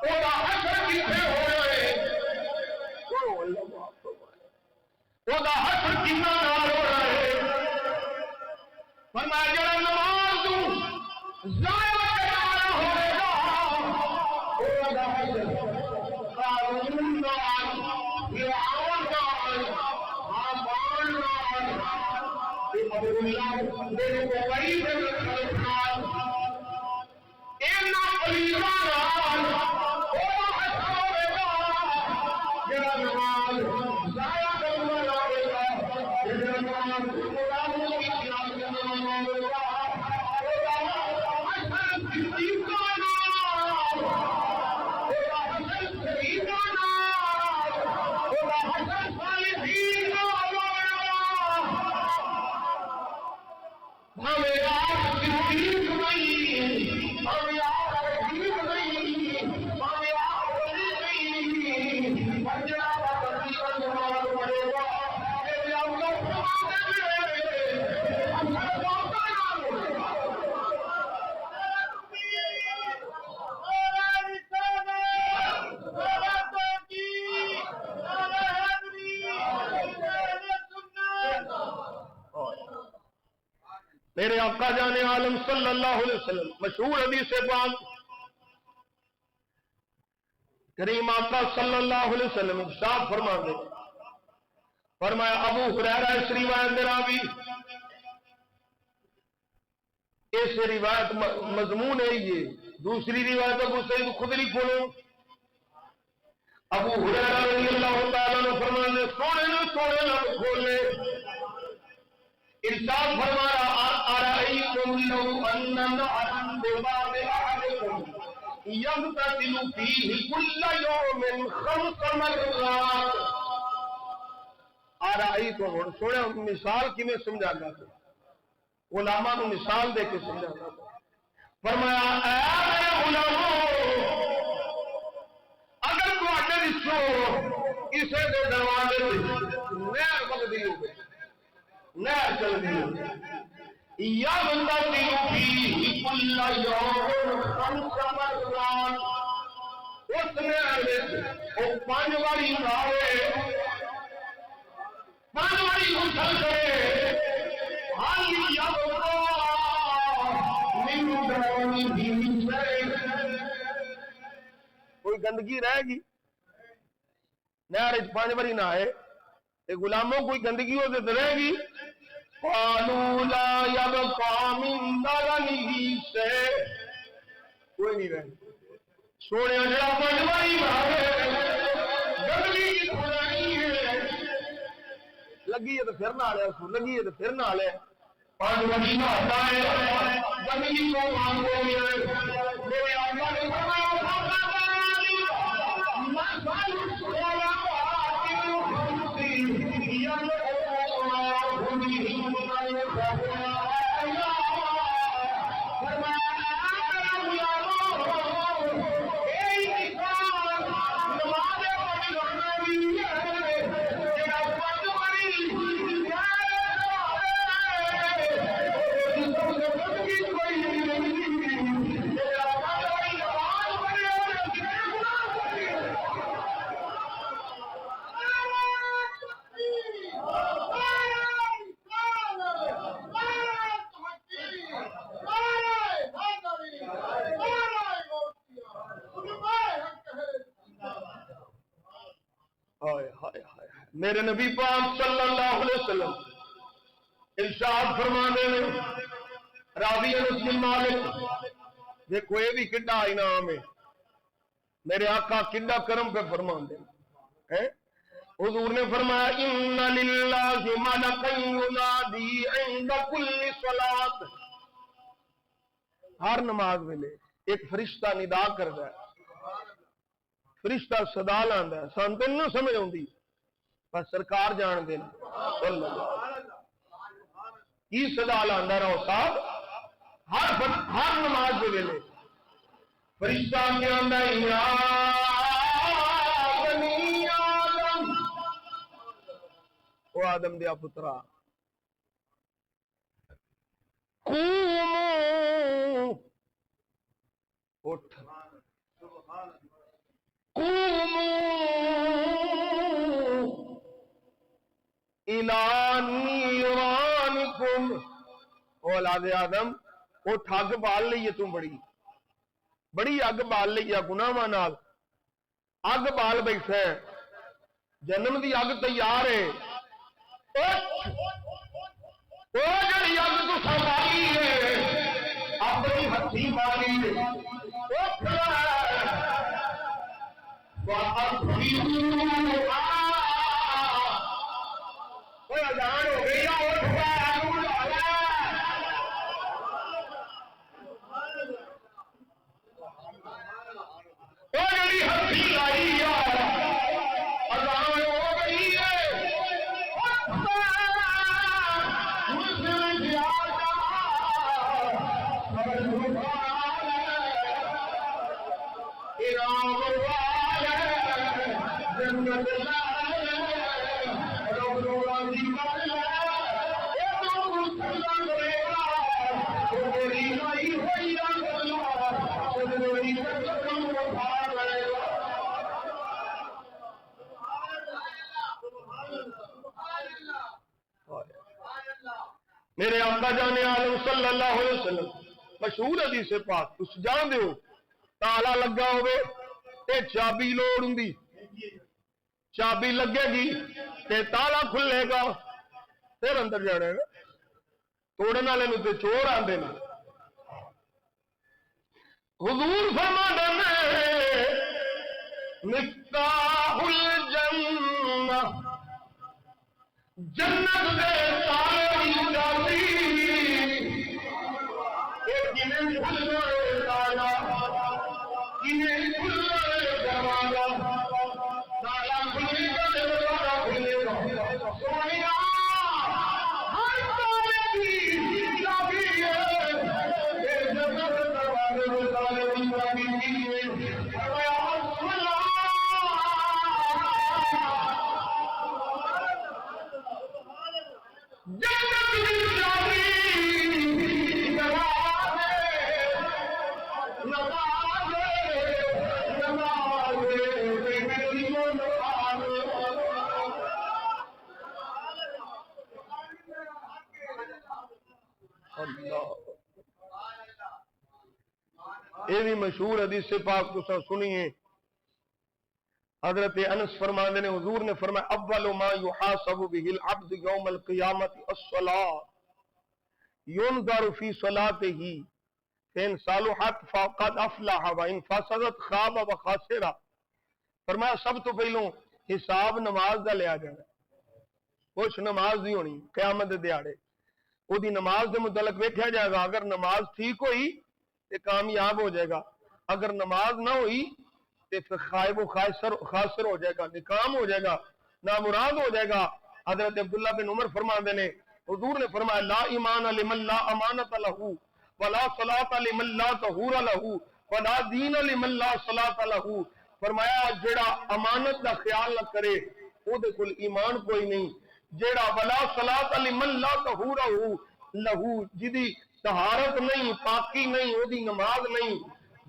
وہ حشر کتنے ہو رہے، وہ حشر کتنا نال ہو رہا ہے۔ فرمایا جڑا نماز ضائع کرنا ہوئے گا وہ حشر قارون نال، فرعون نال، حامان نال، ابو اللہ میرے کو غریب نال، اینا پلیزاں نال وہ حشر ہوئے گا جڑا نماز ضائع کرنے والا ہوئے گا، جڑا نماز مداومت کی خلاف کرنے والا ہوئے گا، حشر صدیقاں نال، حشر شہیداں نال، حشر صالحین نال ہوئے گا۔ ہمیں آپ صدیق نہیں، ہمیں آپ رحیم نہیں، ہمیں آپ ولی نہیں، پر جڑا تقریباً نماز پڑھے گا میرے اللہ فرماتے ہیں حشر موقع نال ہوئے گا۔ میرے آقا جان عالم صلی اللہ علیہ وسلم مشہور حدیث پاک کریم آقا صلی اللہ علیہ وسلم ارشاد فرماتے ہیں، فرمایا ابو ہریرہ اس روایت میں راوی، اس روایت مضمون ہے یہ، دوسری روایت ابو سعید خدری کھولو، ابو ہریرہ رضی اللہ تعالیٰ عنہ فرماتے ہیں سونے لب کھولے، ارشاد فرمایا ارائیتم لو ان نہرا بباب احدکم یغتسل فیہ کل یوم 5 مرات، ارائیتم سونے مثال کی میں سمجھانا تھا، علماء کو مثال دے کے سمجھانا تھا، فرمایا اے میرے علماء اگر تواڈے وچوں کسے دے دروازے تے نہر وگدی ہوے، نہر چل گئی یغتسل فیہ کل یوم 5 مرات، اس نہر وچ او 5 واری نہاوے، 5 واری غسل کرے، حال یبقا من دونہ شیء، کوئی گندگی رہے گی، نہر 5 واری نہائے، غلاموں کوئی گندگی ہو تو رہے گی، قالوا لا يبقى من درنه شيء، کوئی نہیں رہے، سونے جڑا 5 واری نہائے گندگی کی کھلائی ہے، لگی ہے تو پھر نہ لے، لگی ہے تو پھر نہ لے، 5 واری نہاتا ہے گندگی کو مانگو گے، میرے آقا نے فرمایا میرے نبی پاک صلی اللہ علیہ وسلم ارشاد فرمانے میں راوی انس بن مالک دیکھو یہ بھی کڈا انعام ہے، میرے آقا کڈا کرم پہ فرماندے ہیں۔ حضور نے فرمایا ان للہ ملکا ینادی عند کل صلاۃ، ہر نماز ویلے ایک فرشتہ ندا کردا ہے، فرشتہ صدا لاندا ہے، سان تے نہیں سمجھ آوندی پر سرکار جان دے کی صدا لاندا رہو صاحب، ہر نماز دے ویلے فرشتہ کیا آندا ہے یا بنی آدم، او آدم دیا پترا قوموا اٹھ، قوموا الی نیرانکم، او اولاد آدم اٹھ اگ بال لئیے، تم بڑی اگ بال لئیے گناہاں نال، اگ بال بیٹھا ہے، جنم دی اگ تیار ہے، وہ جڑی اگ تو سنبھالی ہے اپنی ہتھی ماری ہے، اذان ہو گئی اٹھ جڑی ہتھی لائی اذان ہو گئی ہے، میرے آقا جانے عالم صلی اللہ علیہ وسلم مشہور حدیث پاک تس جان دیو، تالا لگا ہوئے تے چابی لوڑ ہوندی، چابی لگے گی تے تالا کھلے گا پھر اندر جانے گا، توڑن والے نوں تے چور آندے نے۔ حضور فرماندے نے مفتاح الجنہ، جنت دے تالے دی چابی اے کنے کھلنا تالا، کنے کھلنا دروازہ، تالا کھلے گا دروازہ کھلے گا، سونیا ہر تالے دی چابی ہے، اے جنت دے دروازے دے تالے دی چابی کی ہے، فرمایا یہ بھی مشہور حدیث پاک تساں سنیے، حضرت انس فرماندے نے حضور نے فرمایا اول ما يحاسب به العبد يوم القيامه الصلاه ينظر في صلاته فان صلحت فقد افلح وان فسدت خاب وخسر، فرمایا سب تو پہلوں حساب نماز دا لیا جانا، کچھ نماز دی ہونی قیامت دے دیہاڑے او دی نماز دے متعلق ویکھیا جائے گا، اگر نماز ٹھیک ہوئی تے کامیاب ہو جائے گا، اگر نماز نہ ہوئی تے پھر خائب و خاسر ہو جائے گا، ناکام ہو جائے گا، نامراد ہو جائے گا۔ حضرت عبداللہ بن عمر فرماندے نے حضور نے فرمایا لا ایمان لمن لا امانت له ولا صلاۃ لمن لا طہور له ولا دین لمن لا صلاۃ له، فرمایا جڑا امانت دا خیال نہ کرے او دے کول ایمان کوئی نہیں، جڑا ولا صلاۃ لمن لا طہور له جدی طہارت نہیں، پاکی نہیں، او دی نماز نہیں،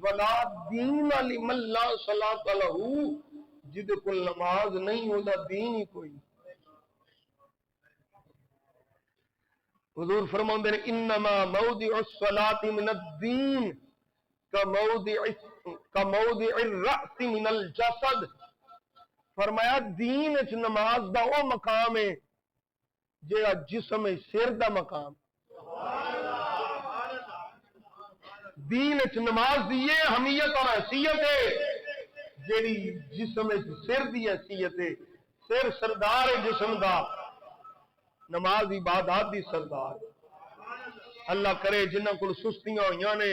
ولا دین لمن لا صلاۃ له جدے کول نماز نہیں او دا دین ہی کوئی۔ حضور فرماندے نے انما موضع الصلاۃ من الدین کموضع الرأس من الجسد، فرمایا دین وچ نماز دا او مقام ہے جہاں جسم سر دا مقام. دین وچ نماز دی اہمیت اور حیثیت ہے جیڑی جسم سر دی حیثیت ہے. سر سردار ہے جسم دا، نماز عبادات دی سردار. اللہ کرے جنہاں کول سستیاں ہوئیاں نے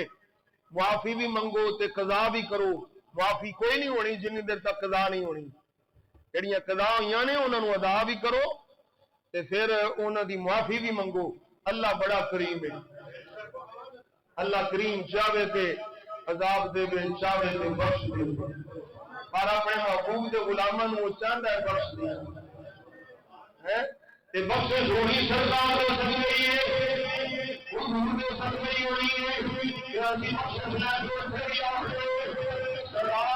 معافی بھی منگو تے قضا بھی کرو. معافی کوئی نہیں ہونی جنی دیر تک قضا نہیں ہونی. جڑیاں قضا ہوئیاں نے انہاں نو ادا بھی کرو تے پھر انہاں دی معافی بھی منگو. اللہ بڑا کریم ہے. اللہ کریم چاہے تے عذاب دے بے، چاہے تے بخش دے. پر اپنے محبوب دے غلاماں نو چاہندا ہے بخش دے تے بخشش ہونی سرکار دے سکدی ہے، حضور دے سکدی ہونی ہے کہ اسی بخشش لے کے پھر آکھے سلام